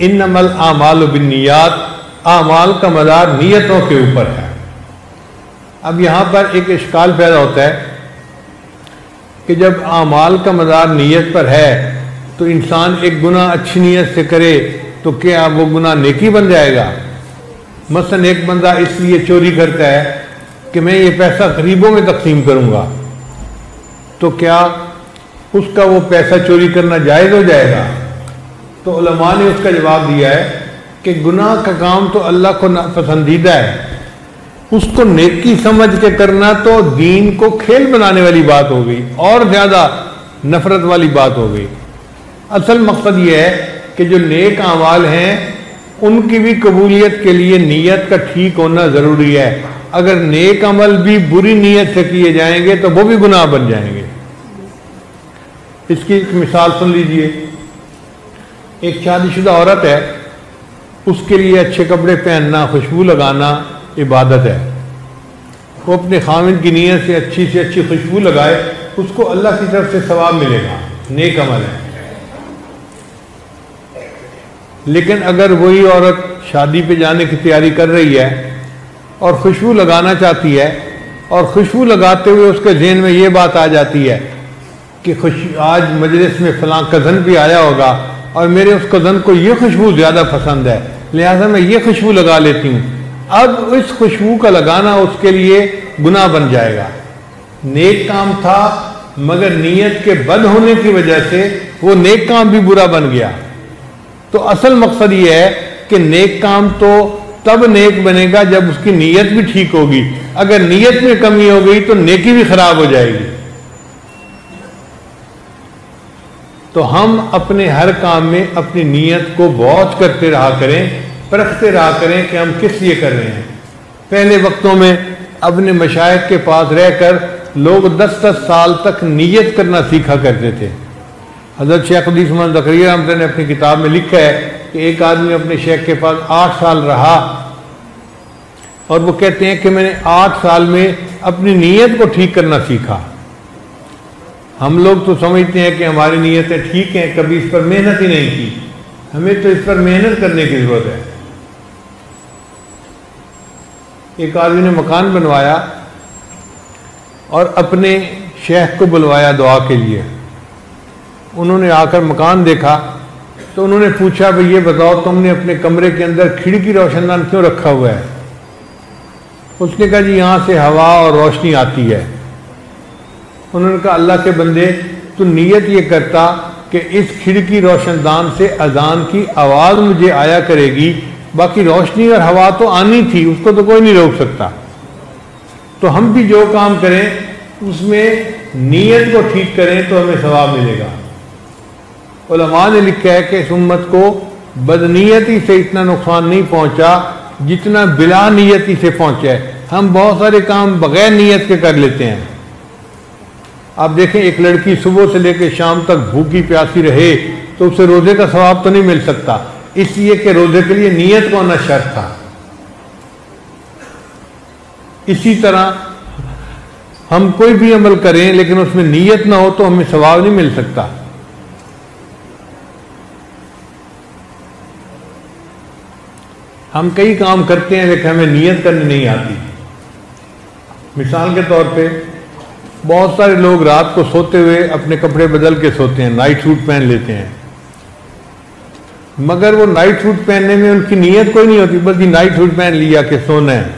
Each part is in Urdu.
انما الاعمال بالنیات، اعمال کا مدار نیتوں کے اوپر ہے۔ اب یہاں پر ایک اشکال پیدا ہوتا ہے کہ جب اعمال کا مدار نیت پر ہے تو انسان ایک گناہ اچھی نیت سے کرے تو کیا وہ گناہ نیکی بن جائے گا؟ مثلا ایک بندہ اس لیے چوری کرتا ہے کہ میں یہ پیسہ غریبوں میں تقسیم کروں گا، تو کیا اس کا وہ پیسہ چوری کرنا جائز ہو جائے گا؟ تو علماء نے اس کا جواب دیا ہے کہ گناہ کا کام تو اللہ کو ناپسندیدہ ہے، اس کو نیکی سمجھ کے کرنا تو دین کو کھیل بنانے والی بات ہو گئی اور زیادہ نفرت والی بات ہو گئی۔ اصل مقصد یہ ہے کہ جو نیک اعمال ہیں ان کی بھی قبولیت کے لیے نیت کا ٹھیک ہونا ضروری ہے۔ اگر نیک عمل بھی بری نیت سے کیے جائیں گے تو وہ بھی گناہ بن جائیں گے۔ اس کی ایک مثال سن لیجئے۔ ایک شادی شدہ عورت ہے، اس کے لیے اچھے کپڑے پہننا، خوشبو لگانا عبادت ہے۔ وہ اپنے خاوند کی نیت سے اچھی خوشبو لگائے، اس کو اللہ کی طرف سے ثواب ملے گا، نیک عمل ہے۔ لیکن اگر وہی عورت شادی پہ جانے کی تیاری کر رہی ہے اور خوشبو لگانا چاہتی ہے، اور خوشبو لگاتے ہوئے اس کے ذہن میں یہ بات آ جاتی ہے کہ آج مجلس میں فلاں کزن بھی آیا ہوگا اور میرے اس کزن کو یہ خوشبو زیادہ پسند ہے، لہذا میں یہ خوشبو لگا لیتی ہوں، اب اس خوشبو کا لگانا اس کے لیے گناہ بن جائے گا۔ نیک کام تھا مگر نیت کے بد ہونے کی وجہ سے وہ نیک کام بھی برا بن گیا۔ تو اصل مقصد یہ ہے کہ نیک کام تو تب نیک بنے گا جب اس کی نیت بھی ٹھیک ہوگی، اگر نیت میں کمی ہو گئی تو نیکی بھی خراب ہو جائے گی۔ تو ہم اپنے ہر کام میں اپنی نیت کو بہت کرتے رہا کریں، پرکھتے رہا کریں کہ ہم کس لیے کر رہے ہیں۔ پہلے وقتوں میں اپنے مشائخ کے پاس رہ کر لوگ 10 سال تک نیت کرنا سیکھا کرتے تھے۔ حضرت شیخ حدیث محمد زکریا رحمۃ اللہ نے اپنی کتاب میں لکھا ہے کہ ایک آدمی اپنے شیخ کے پاس 8 سال رہا اور وہ کہتے ہیں کہ میں نے 8 سال میں اپنی نیت کو ٹھیک کرنا سیکھا۔ ہم لوگ تو سمجھتے ہیں کہ ہماری نیتیں ٹھیک ہیں، کبھی اس پر محنت ہی نہیں کی، ہمیں تو اس پر محنت کرنے کی ضرورت ہے۔ ایک آدمی نے مکان بنوایا اور اپنے شیخ کو بلوایا دعا کے لیے۔ انہوں نے آ کر مکان دیکھا تو انہوں نے پوچھا بھئی یہ بتاؤ تم نے اپنے کمرے کے اندر کھڑکی روشن دان کیوں رکھا ہوا ہے؟ اس نے کہا جی یہاں سے ہوا اور روشنی آتی ہے۔ انہوں نے کہا اللہ کے بندے تو نیت یہ کرتا کہ اس کھڑکی روشن دان سے اذان کی آواز مجھے آیا کرے گی، باقی روشنی اور ہوا تو آنی تھی، اس کو تو کوئی نہیں روک سکتا۔ تو ہم بھی جو کام کریں اس میں نیت کو ٹھیک کریں تو ہمیں ثواب ملے گا۔ علماء نے لکھا ہے کہ اس امت کو بدنیتی سے اتنا نقصان نہیں پہنچا جتنا بلا نیتی سے پہنچا ہے۔ ہم بہت سارے کام بغیر نیت کے کر لیتے ہیں۔ آپ دیکھیں ایک لڑکی صبح سے لے کے شام تک بھوکی پیاسی رہے تو اسے روزے کا ثواب تو نہیں مل سکتا، اس لیے کہ روزے کے لیے نیت کا ہونا شرط تھا۔ اسی طرح ہم کوئی بھی عمل کریں لیکن اس میں نیت نہ ہو تو ہمیں ثواب نہیں مل سکتا۔ ہم کئی کام کرتے ہیں لیکن ہمیں نیت کرنی نہیں آتی۔ مثال کے طور پہ بہت سارے لوگ رات کو سوتے ہوئے اپنے کپڑے بدل کے سوتے ہیں، نائٹ سوٹ پہن لیتے ہیں، مگر وہ نائٹ سوٹ پہننے میں ان کی نیت کوئی نہیں ہوتی، بس یہ نائٹ سوٹ پہن لیا کہ سونا ہے۔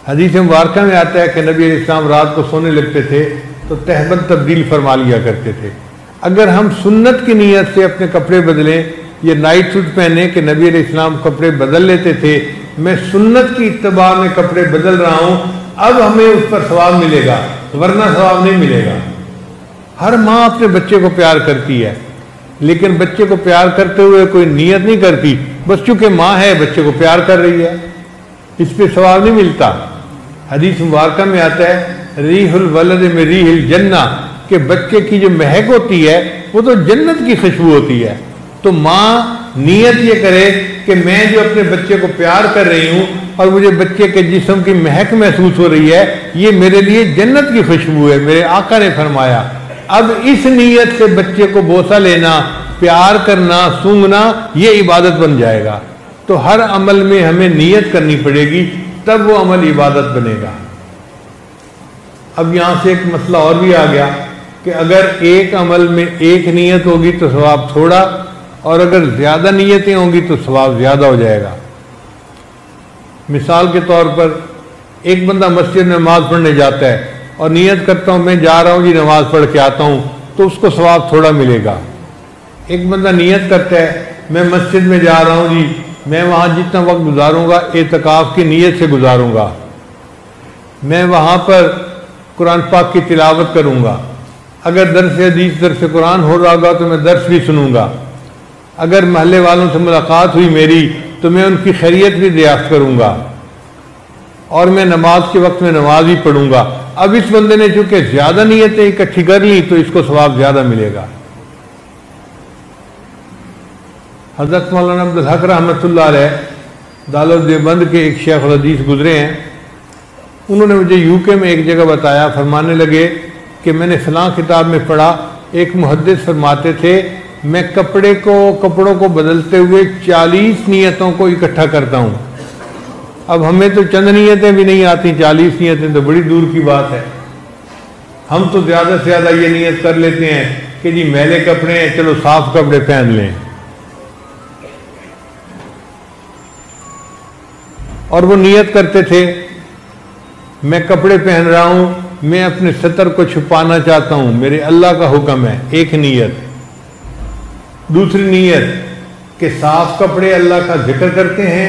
حدیث مبارکہ میں آتا ہے کہ نبی علیہ السلام رات کو سونے لگتے تھے تو تہبند تبدیل فرما لیا کرتے تھے۔ اگر ہم سنت کی نیت سے اپنے کپڑے بدلیں، یہ نائٹ سوٹ پہنے کہ نبی علیہ السلام کپڑے بدل لیتے تھے، میں سنت کی اتباع میں کپڑے بدل رہا ہوں، اب ہمیں اس پر ثواب ملے گا ورنہ ثواب نہیں ملے گا۔ ہر ماں اپنے بچے کو پیار کرتی ہے لیکن بچے کو پیار کرتے ہوئے کوئی نیت نہیں کرتی، بس چونکہ ماں ہے بچے کو پیار کر رہی ہے، اس پہ ثواب نہیں ملتا۔ حدیث مبارکہ میں آتا ہے ریح الولد میں ریح الجنہ، کہ بچے کی جو مہک ہوتی ہے وہ تو جنت کی خوشبو ہوتی ہے۔ تو ماں نیت یہ کرے کہ میں جو اپنے بچے کو پیار کر رہی ہوں اور مجھے بچے کے جسم کی مہک محسوس ہو رہی ہے، یہ میرے لیے جنت کی خوشبو ہے، میرے آقا نے فرمایا۔ اب اس نیت سے بچے کو بوسہ لینا، پیار کرنا، سونگنا، یہ عبادت بن جائے گا۔ تو ہر عمل میں ہمیں نیت کرنی پڑے گی، تب وہ عمل عبادت بنے گا۔ اب یہاں سے ایک مسئلہ اور بھی آ گیا کہ اگر ایک عمل میں ایک نیت ہوگی تو ثواب تھوڑا، اور اگر زیادہ نیتیں ہوں گی تو ثواب زیادہ ہو جائے گا۔ مثال کے طور پر ایک بندہ مسجد میں نماز پڑھنے جاتا ہے اور نیت کرتا ہوں میں جا رہا ہوں جی نماز پڑھ کے آتا ہوں، تو اس کو ثواب تھوڑا ملے گا۔ ایک بندہ نیت کرتا ہے میں مسجد میں جا رہا ہوں جی، میں وہاں جتنا وقت گزاروں گا اعتکاف کی نیت سے گزاروں گا، میں وہاں پر قرآن پاک کی تلاوت کروں گا، اگر درس حدیث درس قرآن ہو رہا ہوگا تو میں درس بھی سنوں گا، اگر محلے والوں سے ملاقات ہوئی میری تو میں ان کی خیریت بھی دریافت کروں گا، اور میں نماز کے وقت میں نماز بھی پڑھوں گا۔ اب اس بندے نے چونکہ زیادہ نیتیں اکٹھی کر لی تو اس کو ثواب زیادہ ملے گا۔ حضرت مولانا عبدالحق رحمۃ اللہ علیہ دارالعلوم دیوبند کے ایک شیخ الحدیث گزرے ہیں، انہوں نے مجھے یو کے میں ایک جگہ بتایا، فرمانے لگے کہ میں نے فلاں کتاب میں پڑھا، ایک محدث فرماتے تھے میں کپڑوں کو بدلتے ہوئے 40 نیتوں کو اکٹھا کرتا ہوں۔ اب ہمیں تو چند نیتیں بھی نہیں آتی، 40 نیتیں تو بڑی دور کی بات ہے۔ ہم تو زیادہ سے زیادہ یہ نیت کر لیتے ہیں کہ جی میلے کپڑے ہیں چلو صاف کپڑے پہن لیں، اور وہ نیت کرتے تھے میں کپڑے پہن رہا ہوں، میں اپنے ستر کو چھپانا چاہتا ہوں، میرے اللہ کا حکم ہے، ایک نیت۔ دوسری نیت کہ صاف کپڑے اللہ کا ذکر کرتے ہیں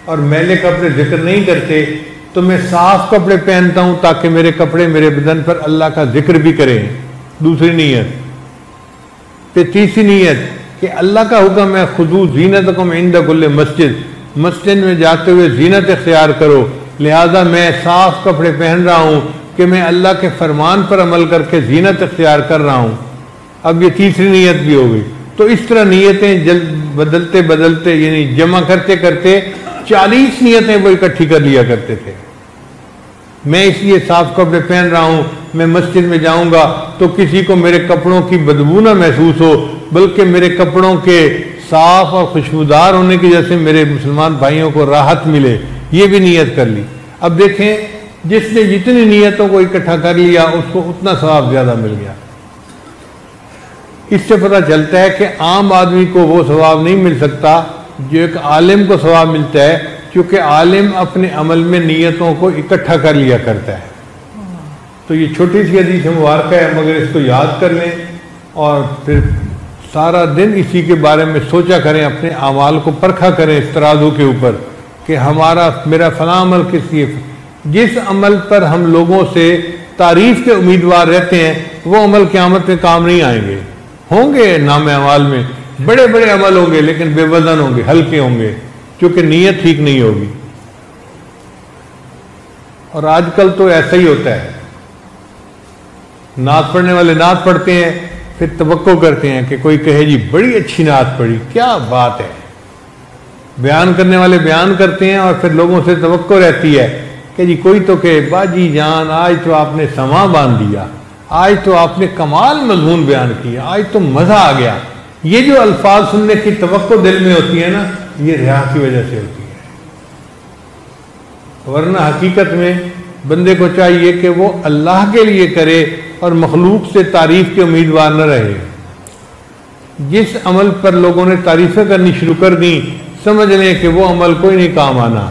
اور میلے کپڑے ذکر نہیں کرتے، تو میں صاف کپڑے پہنتا ہوں تاکہ میرے کپڑے میرے بدن پر اللہ کا ذکر بھی کریں، دوسری نیت۔ پھر تیسری نیت کہ اللہ کا حکم ہے خذوا زینتکم عند کل مسجد، مسجد میں جاتے ہوئے زینت اختیار کرو، لہذا میں صاف کپڑے پہن رہا ہوں کہ میں اللہ کے فرمان پر عمل کر کے زینت اختیار کر رہا ہوں۔ اب یہ تیسری نیت بھی ہو گئی۔ تو اس طرح نیتیں بدلتے بدلتے یعنی جمع کرتے کرتے 40 نیتیں وہ اکٹھی کر لیا کرتے تھے۔ میں اس لیے صاف کپڑے پہن رہا ہوں، میں مسجد میں جاؤں گا تو کسی کو میرے کپڑوں کی بدبو نہ محسوس ہو، بلکہ میرے کپڑوں کے صاف اور خوشبودار ہونے کی وجہ سے میرے مسلمان بھائیوں کو راحت ملے، یہ بھی نیت کر لی۔ اب دیکھیں جس نے جتنی نیتوں کو اکٹھا کر لیا اس کو اتنا ثواب زیادہ مل گیا۔ اس سے پتہ چلتا ہے کہ عام آدمی کو وہ ثواب نہیں مل سکتا جو ایک عالم کو ثواب ملتا ہے، کیونکہ عالم اپنے عمل میں نیتوں کو اکٹھا کر لیا کرتا ہے۔ تو یہ چھوٹی سی حدیث مبارکہ ہے، مگر اس کو یاد کر لیں اور پھر سارا دن اسی کے بارے میں سوچا کریں، اپنے اعمال کو پرکھا کریں اس ترازو کے اوپر کہ میرا فلاں عمل کس لیے، جس عمل پر ہم لوگوں سے تعریف کے امیدوار رہتے ہیں وہ عمل قیامت میں کام نہیں آئیں گے۔ ہوں گے نام اعمال میں بڑے بڑے عمل ہوں گے لیکن بے وزن ہوں گے، ہلکے ہوں گے، کیونکہ نیت ٹھیک نہیں ہوگی۔ اور آج کل تو ایسا ہی ہوتا ہے، نعت پڑھنے والے نعت پڑھتے ہیں پھر توقع کرتے ہیں کہ کوئی کہے جی بڑی اچھی نعت پڑھی، کیا بات ہے، بیان کرنے والے بیان کرتے ہیں اور پھر لوگوں سے توقع رہتی ہے کہ جی کوئی تو کہ باجی جان آج تو آپ نے سماں باندھ دیا، آج تو آپ نے کمال مضمون بیان کیا، آج تو مزہ آ گیا۔ یہ جو الفاظ سننے کی توقع دل میں ہوتی ہے نا، یہ ریا کی وجہ سے ہوتی ہے، ورنہ حقیقت میں بندے کو چاہیے کہ وہ اللہ کے لیے کرے اور مخلوق سے تعریف کے امیدوار نہ رہے۔ جس عمل پر لوگوں نے تعریفیں کرنی شروع کر دیں سمجھ لیں کہ وہ عمل کوئی نہیں کام آنا۔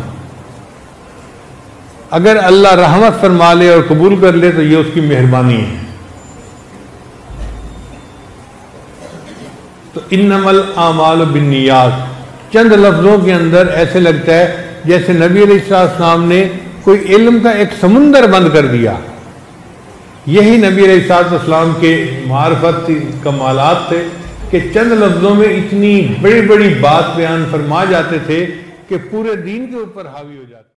اگر اللہ رحمت فرما لے اور قبول کر لے تو یہ اس کی مہربانی ہے۔ تو انما الاعمال بالنیات چند لفظوں کے اندر ایسے لگتا ہے جیسے نبی علیہ السلام نے کوئی علم کا ایک سمندر بند کر دیا۔ یہی نبی علیہ السلام کے معرفت کمالات تھے کہ چند لفظوں میں اتنی بڑی بڑی بات بیان فرما جاتے تھے کہ پورے دین کے اوپر حاوی ہو جاتے۔